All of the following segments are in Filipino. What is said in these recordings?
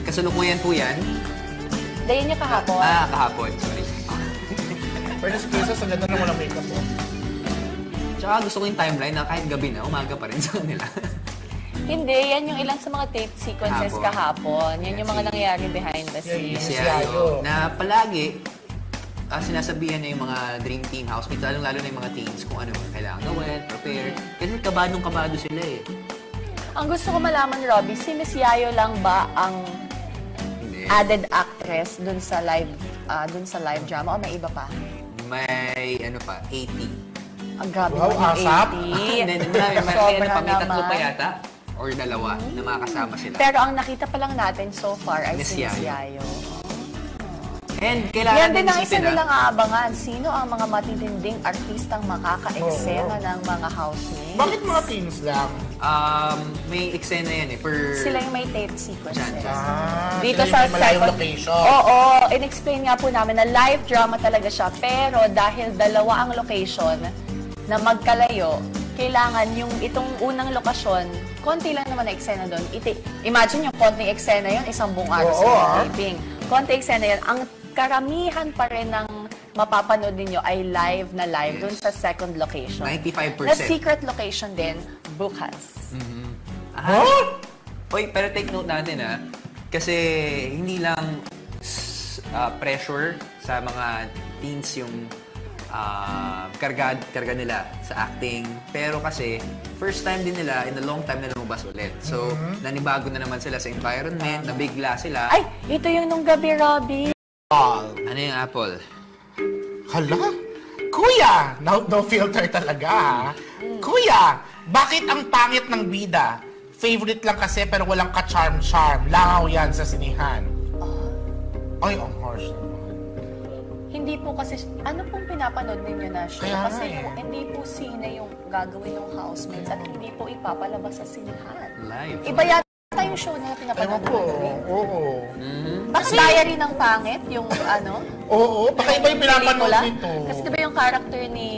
Kasalukuyan po yan. Dayan niya kahapon. Kahapon. Sorry. Pero sa Princess, ang ganda na walang makeup po. Tsaka gusto ko yung timeline na kahit gabi na, umaga pa rin sa kanila. Hindi, yan yung ilan sa mga tape sequences kahapon. Yan yung mga nangyayari behind the scenes. Si Yayo, na palagi, sinasabihan na yung mga Dream Team housemates, lalo na yung mga teens, kung ano kailangan gawin, prepare. Kasi kabadong-kabado sila eh. Ang gusto ko malaman, Robbie, si Miss Yayo lang ba ang added actress dun sa live drama o may iba pa? May ano pa, 80. Ang grabe Wow, naman yung asap. 80. May tatlo naman. pa yata, or dalawa, na makakasama sila. Pero ang nakita pa lang natin so far ay Miss si Miss Yayo. Yayo. And kailangan Yan din ang isa isipin, nilang aabangan. Sino ang mga matitinding artistang makaka-eksena ng mga housemates? Bakit mga teens lang? may eksena yan eh, Sila yung may tape sequences. Dito sa malayong location. Oo, in-explain nga po namin na live drama talaga siya. Pero dahil dalawa ang location na magkalayo, kailangan yung itong unang lokasyon, konti lang naman na eksena doon. Imagine yung konting eksena yun, isang buong araw sa taping. Konting eksena yun. Ang karamihan pa rin ng mapapanood ninyo ay live doon sa second location. 95%. Na secret location din, bukas. Oy, pero take note natin kasi hindi lang pressure sa mga teens yung karga nila sa acting. Pero kasi, first time din nila in a long time na lumabas ulit. So, nanibago na naman sila sa environment, nabigla sila. Ay, ito yung nung gabi, Robbie. Ano yung Apple? Hala? Kuya! No filter talaga. Kuya! Bakit ang pangit ng bida? Favorite lang kasi pero walang ka-charm-charm. Langaw yan sa sinihan. Ay, ang harsh naman. Hindi po kasi, ano pong pinapanood ninyo na show? Kaya Kasi nga hindi po sine yung gagawin ng housemates at hindi po ipapalabas sa sinihan. Live. Iba yata yung show na Ewan pinapanood ko. ninyo. Oo. Baka diary ng pangit, yung ano? Oo. Baka iba yung pinapanood pelikula. nito. Kasi di ba yung character ni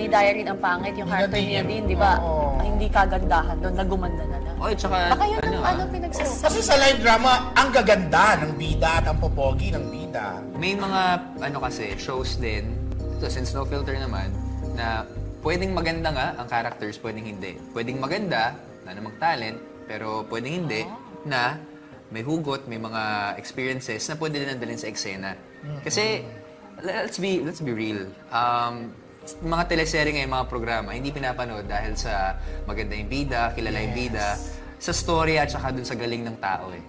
Diary ng Pangit, yung character ni Nadine, di ba? Oo. Hindi kagandahan doon, nagumanda na lang. Oy, tsaka, Baka yun ang pinagsasabi. Kasi sa live drama, ang gaganda ng bida at ang popogi ng bida. may mga, kasi, shows din, so, since no filter naman, na pwedeng maganda nga ang characters, pwedeng hindi. Pwedeng maganda, na namang talent, pero pwedeng hindi, na may hugot, may mga experiences na pwede din dalhin sa eksena. Kasi, let's be real. Mga teleserye ngayon, mga programa, hindi pinapanood dahil sa maganda yung bida, kilala yung bida, sa story at saka dun sa galing ng tao eh.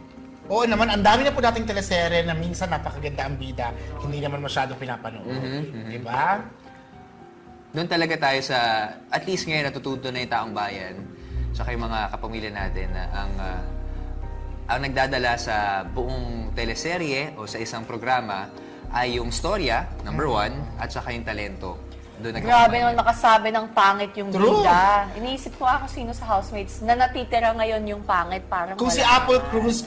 Oo naman, ang dami na po dating teleserye na minsan napakaganda ang bida, hindi naman masyadong pinapanood. Diba? Doon talaga tayo sa, at least ngayon natututo na yung taong bayan, tsaka yung mga kapamilya natin na ang nagdadala sa buong teleserye o sa isang programa ay yung storya, number one, at saka yung talento. Grabe naman makasabi ng pangit yung bida. Iniisip ko ako sino sa housemates na natitira ngayon yung pangit. Parang Kung si Apple Cruz,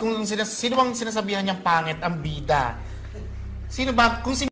sino bang sinasabihan niyang pangit ang bida? Sino ba? Kung si